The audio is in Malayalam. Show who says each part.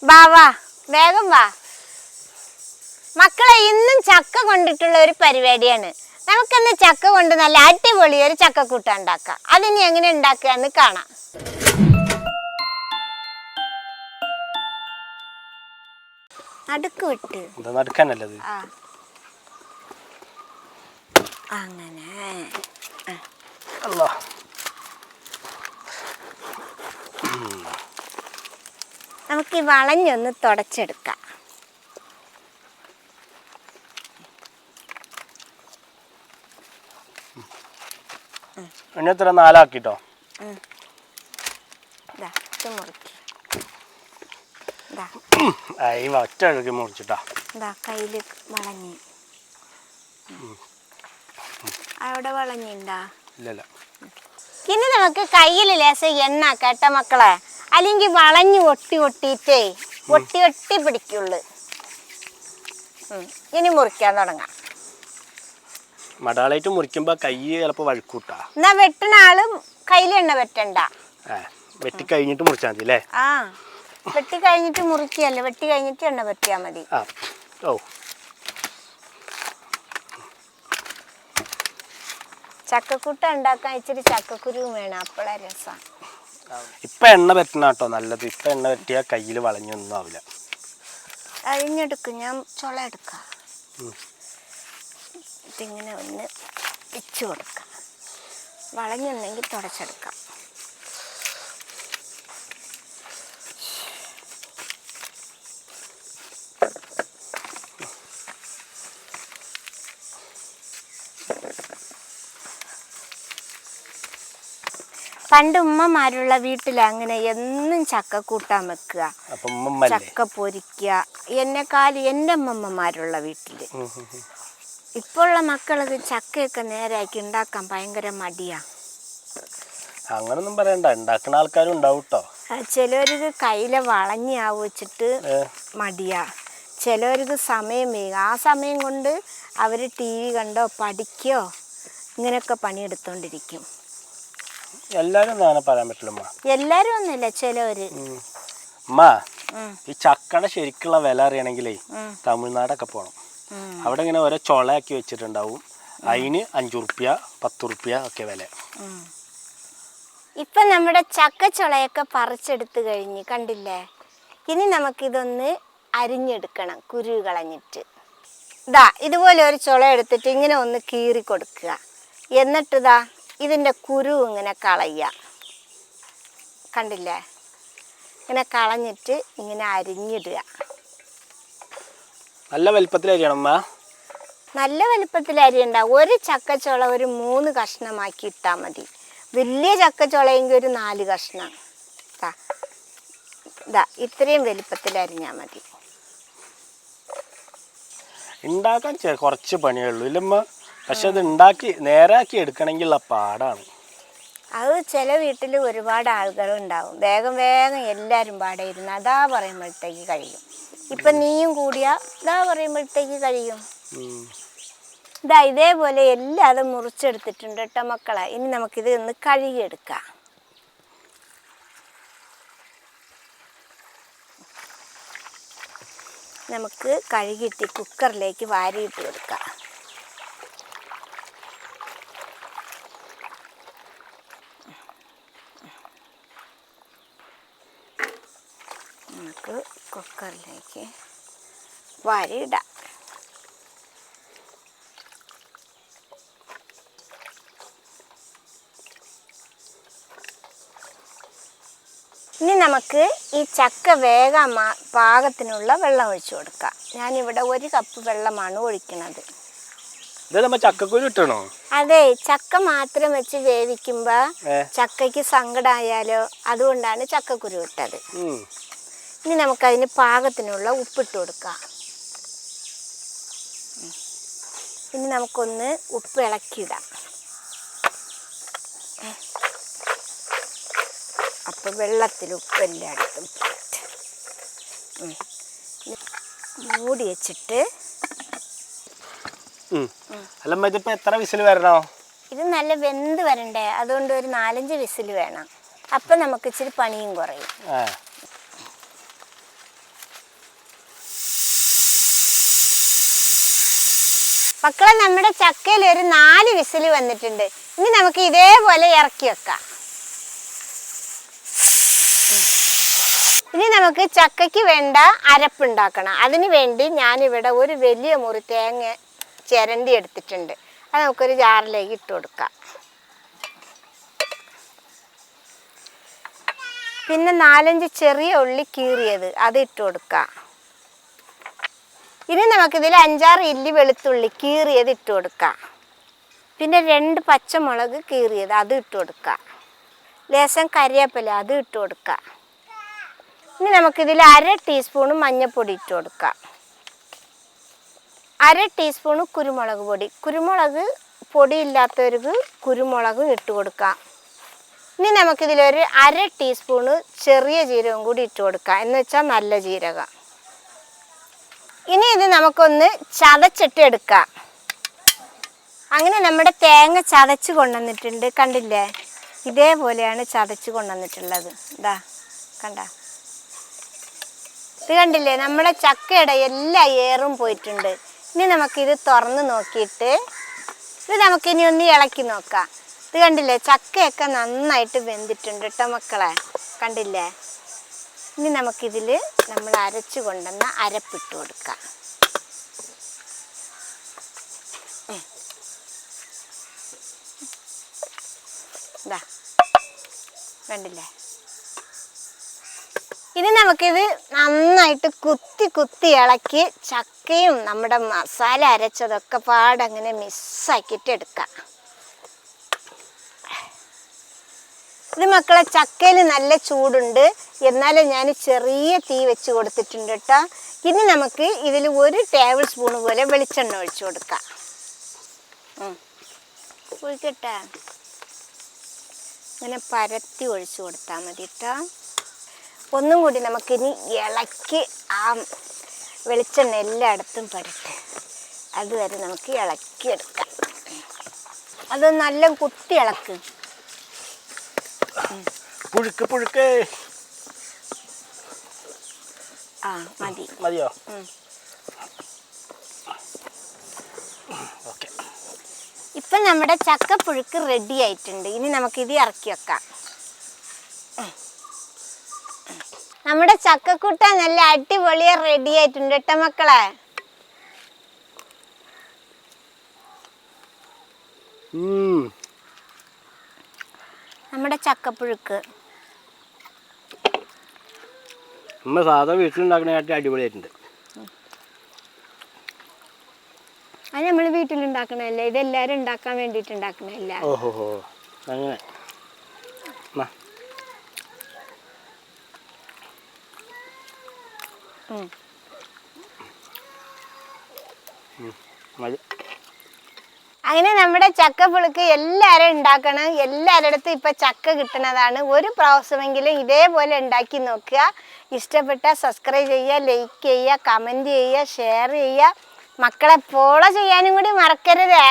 Speaker 1: വാ വാ വേഗം വാ മക്കളെ. ഇന്നും ചക്ക കൊണ്ടിട്ടുള്ള ഒരു പരിപാടിയാണ്. നമുക്കിന്ന് ചക്ക കൊണ്ട് നല്ല അടിപൊളി ഒരു ചക്കക്കൂട്ട ഉണ്ടാക്കാം. അതിനി എങ്ങനെ ഉണ്ടാക്കുകയെന്ന് കാണാം. നടുക്ക് വിട്ട്
Speaker 2: നടുക്കാനല്ലത്
Speaker 1: അങ്ങനെ നമുക്ക് ഈ വളഞ്ഞൊന്ന് തുടച്ചെടുക്കാം.
Speaker 2: എണ്ണത്ര നാലാക്കിട്ടോ. ഒറ്റ മുറിച്ചിട്ടാ
Speaker 1: കയ്യില് വളഞ്ഞി. അവിടെ വളഞ്ഞിണ്ടാ? ഇനി നമുക്ക് കയ്യിൽ ലേശം എണ്ണ കേട്ട മക്കളെ, അല്ലെങ്കിൽ വളഞ്ഞു ഒട്ടിയിട്ടേ ഒട്ടി പിടിക്കുള്ളു. ഇനി മുറിക്കാൻ തുടങ്ങാം.
Speaker 2: മടാളായിട്ട് മുറിക്കുമ്പോ കൈ ചിലപ്പോ വഴുക്കൂട്ടാ.
Speaker 1: എന്നാ വെട്ടണ ആളും കയ്യിൽ എണ്ണ വെട്ടണ്ട.
Speaker 2: വെട്ടി കഴിഞ്ഞിട്ട് മുറിച്ചാ മതി അല്ലേ?
Speaker 1: വെട്ടി കഴിഞ്ഞിട്ട് മുറിക്കല്ലേ, വെട്ടി കഴിഞ്ഞിട്ട് എണ്ണ പറ്റിയാ മതി. ചക്കക്കൂട്ട ഉണ്ടാക്കാൻ ഇച്ചിരി ചക്കക്കുരുവും വേണം, അപ്പോഴാ രസം.
Speaker 2: ഇപ്പൊ എണ്ണ പറ്റണട്ടോ നല്ലത്. ഇപ്പൊ എണ്ണ പറ്റിയാ കയ്യിൽ വളഞ്ഞൊന്നും ആവില്ല.
Speaker 1: അരിഞ്ഞെടുക്കും, ഞാൻ ചുള എടുക്കാം. ഇതിങ്ങനെ ഒന്ന് വെച്ച് കൊടുക്കാം. വളഞ്ഞുണ്ടെങ്കിൽ തുടച്ചെടുക്കാം. പണ്ട് ഉമ്മമാരുള്ള വീട്ടിൽ അങ്ങനെ എന്നും ചക്ക കൂട്ടാൻ വെക്കുക, ചക്ക പൊരിക്കുക. എന്നെക്കാളും എൻ്റെ അമ്മമ്മമാരുള്ള വീട്ടില്. ഇപ്പോഴുള്ള മക്കളത് ചക്കയൊക്കെ നേരാക്കി ഉണ്ടാക്കാൻ ഭയങ്കര മടിയാ.
Speaker 2: അങ്ങനൊന്നും പറയണ്ട, ഉണ്ടാക്കുന്ന ആൾക്കാരും ഉണ്ടാവും കേട്ടോ.
Speaker 1: ചിലവർക്ക് കയ്യിലെ വളഞ്ഞാവച്ചിട്ട് മടിയാ, ചിലവർക്ക് സമയം വേഗം. ആ സമയം കൊണ്ട് അവർ TV കണ്ടോ പഠിക്കോ ഇങ്ങനെയൊക്കെ പണിയെടുത്തോണ്ടിരിക്കും.
Speaker 2: എല്ലാരും പറയാൻ പറ്റില്ല.
Speaker 1: എല്ലാരും ഒന്നുമില്ല, ചിലവര്.
Speaker 2: ഈ ചക്കയുടെ ശരിക്കുള്ള വില അറിയണമെങ്കിലേ തമിഴ്നാടൊക്കെ പോണം. അവിടെ ഇങ്ങനെ ഓരോ ചൊളയാക്കി വെച്ചിട്ടുണ്ടാവും. അതിന് 5 റുപ്യ 10 റുപ്യ ഒക്കെ വില.
Speaker 1: ഇപ്പൊ നമ്മുടെ ചക്ക ചൊളയൊക്കെ പറിച്ചെടുത്ത് കഴിഞ്ഞ് കണ്ടില്ലേ. ഇനി നമുക്കിതൊന്ന് അരിഞ്ഞെടുക്കണം, കുരു കളഞ്ഞിട്ട്. ഇതുപോലെ ഒരു ചുള എടുത്തിട്ട് ഇങ്ങനെ ഒന്ന് കീറി കൊടുക്കുക. എന്നിട്ട് ഇതിൻ്റെ കുരു ഇങ്ങനെ കളയുക. കണ്ടില്ലേ, ഇങ്ങനെ കളഞ്ഞിട്ട് ഇങ്ങനെ അരിഞ്ഞിടുക.
Speaker 2: നല്ല വലുപ്പത്തിൽ അരിയണം.
Speaker 1: നല്ല വലുപ്പത്തിൽ അരിയണ്ട. ഒരു ചക്കച്ചുള ഒരു 3 കഷ്ണമാക്കി ഇട്ടാൽ മതി. വലിയ ചക്കച്ചുളയെങ്കിൽ ഒരു 4 കഷ്ണം. ഇത്രയും വലുപ്പത്തിൽ അരിഞ്ഞാൽ മതി.
Speaker 2: ഉണ്ടാക്കാൻ കുറച്ച് പണിയുള്ളൂ ഇല്ലമ്മ. പക്ഷെ അത് ഉണ്ടാക്കി നേരാക്കി എടുക്കണമെങ്കിലുള്ള പാടാണ്.
Speaker 1: അത് ചില വീട്ടിൽ ഒരുപാട് ആളുകളുണ്ടാവും. വേഗം വേഗം എല്ലാവരും പാടെ ഇരുന്ന് അതാ പറയുമ്പോഴത്തേക്ക് കഴിയും. ഇപ്പൊ നീയും കൂടിയാ ഇതാ പറയുമ്പോഴത്തേക്ക് കഴിയും. ഇതേപോലെ എല്ലാം മുറിച്ചെടുത്തിട്ടുണ്ട് കേട്ടോ മക്കളെ. ഇനി നമുക്കിത് ഒന്ന് കഴുകിയെടുക്കാം. നമുക്ക് കഴുകിയിട്ട് കുക്കറിലേക്ക് വാരിയിട്ട് കൊടുക്കാം. നമുക്ക് കുക്കറിലേക്ക് വാരിയിടാം. ഇനി നമുക്ക് ഈ ചക്ക വേഗം പാകത്തിനുള്ള വെള്ളം ഒഴിച്ചു കൊടുക്കാം. ഞാനിവിടെ 1 കപ്പ് വെള്ളമാണ് ഒഴിക്കുന്നത്.
Speaker 2: ചക്കക്കുരു ഇട്ടണോ?
Speaker 1: അതെ, ചക്ക മാത്രം വെച്ച് വേവിക്കുമ്പോ ചക്കയ്ക്ക് സങ്കടമായാലോ, അതുകൊണ്ടാണ് ചക്കക്കുരു ഇട്ടത്. ഇനി നമുക്കതിന് പാകത്തിനുള്ള ഉപ്പിട്ട് കൊടുക്കാം. ഇനി നമുക്കൊന്ന് ഉപ്പ് ഇളക്കിയിടാം. അപ്പോൾ വെള്ളത്തിൽ ഉപ്പെല്ലായിടത്തും മൂടി വെച്ചിട്ട്.
Speaker 2: എത്ര വിസിൽ വരണോ?
Speaker 1: ഇത് നല്ല വെന്ത് വരണ്ടേ, അതുകൊണ്ട് ഒരു 4-5 വിസിൽ വേണം. അപ്പം നമുക്ക് ഇച്ചിരി പണിയും കുറയും. മക്കളെ നമ്മുടെ ചക്കയിൽ ഒരു 4 വിസിൽ വന്നിട്ടുണ്ട്. ഇനി നമുക്ക് ഇതേപോലെ ഇറക്കി വെക്കാം. ഇനി നമുക്ക് ചക്കയ്ക്ക് വേണ്ട അരപ്പുണ്ടാക്കണം. അതിന് വേണ്ടി ഞാനിവിടെ ഒരു വലിയ മുറി തേങ്ങ ചിരണ്ടി എടുത്തിട്ടുണ്ട്. അത് നമുക്കൊരു ജാറിലേക്ക് ഇട്ട് കൊടുക്കാം. പിന്നെ 4-5 ചെറിയ ഉള്ളി കീറിയത് അത് ഇട്ട് കൊടുക്കാം. ഇനി നമുക്കിതിൽ 5-6 ഇല്ലി വെളുത്തുള്ളി കീറിയത് ഇട്ട് കൊടുക്കാം. പിന്നെ 2 പച്ചമുളക് കീറിയത് അത് ഇട്ട് കൊടുക്കാം. ലേശം കരിവേപ്പില അത് ഇട്ട് കൊടുക്കാം. ഇനി നമുക്കിതിൽ 1/2 ടീസ്പൂൺ മഞ്ഞൾപ്പൊടി ഇട്ട് കൊടുക്കാം. 1/2 ടീസ്പൂൺ കുരുമുളക് പൊടി. കുരുമുളക് പൊടി ഇല്ലാത്തവർക്ക് കുരുമുളകും ഇട്ട് കൊടുക്കാം. ഇനി നമുക്കിതിലൊരു 1/2 ടീസ്പൂൺ ചെറിയ ജീരകം കൂടി ഇട്ട് കൊടുക്കാം, എന്ന് വെച്ചാൽ നല്ല ജീരകം. ഇനി ഇത് നമുക്കൊന്ന് ചതച്ചിട്ട് എടുക്കാം. അങ്ങനെ നമ്മുടെ തേങ്ങ ചതച്ച് കൊണ്ടുവന്നിട്ടുണ്ട്. കണ്ടില്ലേ, ഇതേപോലെയാണ് ചതച്ച് കൊണ്ടുവന്നിട്ടുള്ളത്. ഇതാ കണ്ട, ഇത് കണ്ടില്ലേ, നമ്മുടെ ചക്കയുടെ എല്ലാ ഏറും പോയിട്ടുണ്ട്. ഇനി നമുക്കിത് തുറന്ന് നോക്കിയിട്ട് ഇത് നമുക്കിനി ഒന്ന് ഇളക്കി നോക്കാം. ഇത് കണ്ടില്ലേ, ചക്കയൊക്കെ നന്നായിട്ട് വെന്തിട്ടുണ്ട് കേട്ടോ മക്കളെ, കണ്ടില്ലേ. ഇനി നമുക്കിതിൽ നമ്മൾ അരച്ച് കൊണ്ടുവന്ന അരപ്പിട്ട് കൊടുക്കാം. ഇതാ കണ്ടില്ലേ. ഇനി നമുക്കിത് നന്നായിട്ട് കുത്തി ഇളക്കി ചക്കയും നമ്മുടെ മസാല അരച്ചതൊക്കെ പാടങ്ങനെ മിക്സാക്കിയിട്ട് എടുക്കാം. ഇത് മക്കളെ ചക്കയിൽ നല്ല ചൂടുണ്ട്, എന്നാലും ഞാൻ ചെറിയ തീ വെച്ച് കൊടുത്തിട്ടുണ്ട് കേട്ടോ. ഇനി നമുക്ക് ഇതിൽ 1 ടേബിൾ സ്പൂൺ പോലെ വെളിച്ചെണ്ണ ഒഴിച്ചു കൊടുക്കാം. ഒഴിക്കട്ടെ, ഇങ്ങനെ പരത്തി ഒഴിച്ചു കൊടുത്താൽ മതി കേട്ടോ. ഒന്നും കൂടി നമുക്കിനി ഇളക്കി ആ വെളിച്ചെണ്ണ എല്ലായിടത്തും പരട്ടെ, അതുവരെ നമുക്ക് ഇളക്കിയെടുക്കാം. അത് നല്ല കുത്തി ഇളക്ക്.
Speaker 2: പുഴുക്ക് പുഴുക്ക്
Speaker 1: ആ മതി,
Speaker 2: മതിയോ? ഓക്കെ.
Speaker 1: ഇപ്പം നമ്മുടെ ചക്കപ്പുഴുക്ക് റെഡി ആയിട്ടുണ്ട്. ഇനി നമുക്കിത് ഇറക്കി വെക്കാം. നമ്മുടെ ചക്കക്കൂട്ടാൻ നല്ല അടിപൊളിയായി റെഡി ആയിട്ടുണ്ട് കേട്ടോ മക്കളെ. നമ്മുടെ ചക്കപ്പുഴുക്ക്
Speaker 2: നമ്മൾ സാധാ വീട്ടിലുണ്ടാക്കണായിട്ട് അടിപൊളിയായിട്ടുണ്ട്.
Speaker 1: അത് നമ്മൾ വീട്ടിലുണ്ടാക്കണല്ലേ, ഇതെല്ലാവരും ഉണ്ടാക്കാൻ വേണ്ടിയിട്ട് ഉണ്ടാക്കണല്ല.
Speaker 2: ഓഹോ, അങ്ങനെ മതി.
Speaker 1: അങ്ങനെ നമ്മുടെ ചക്കപ്പുഴുക്ക് എല്ലാവരും ഉണ്ടാക്കണം. എല്ലാവരുടെ ഇപ്പം ചക്ക കിട്ടുന്നതാണ്. ഒരു പ്രാവശ്യമെങ്കിലും ഇതേപോലെ ഉണ്ടാക്കി നോക്കുക. ഇഷ്ടപ്പെട്ടാൽ സബ്സ്ക്രൈബ് ചെയ്യുക, ലൈക്ക് ചെയ്യുക, കമൻറ്റ് ചെയ്യുക, ഷെയർ ചെയ്യുക. മക്കളെ ഫോളോ ചെയ്യാനും കൂടി മറക്കരുതേ.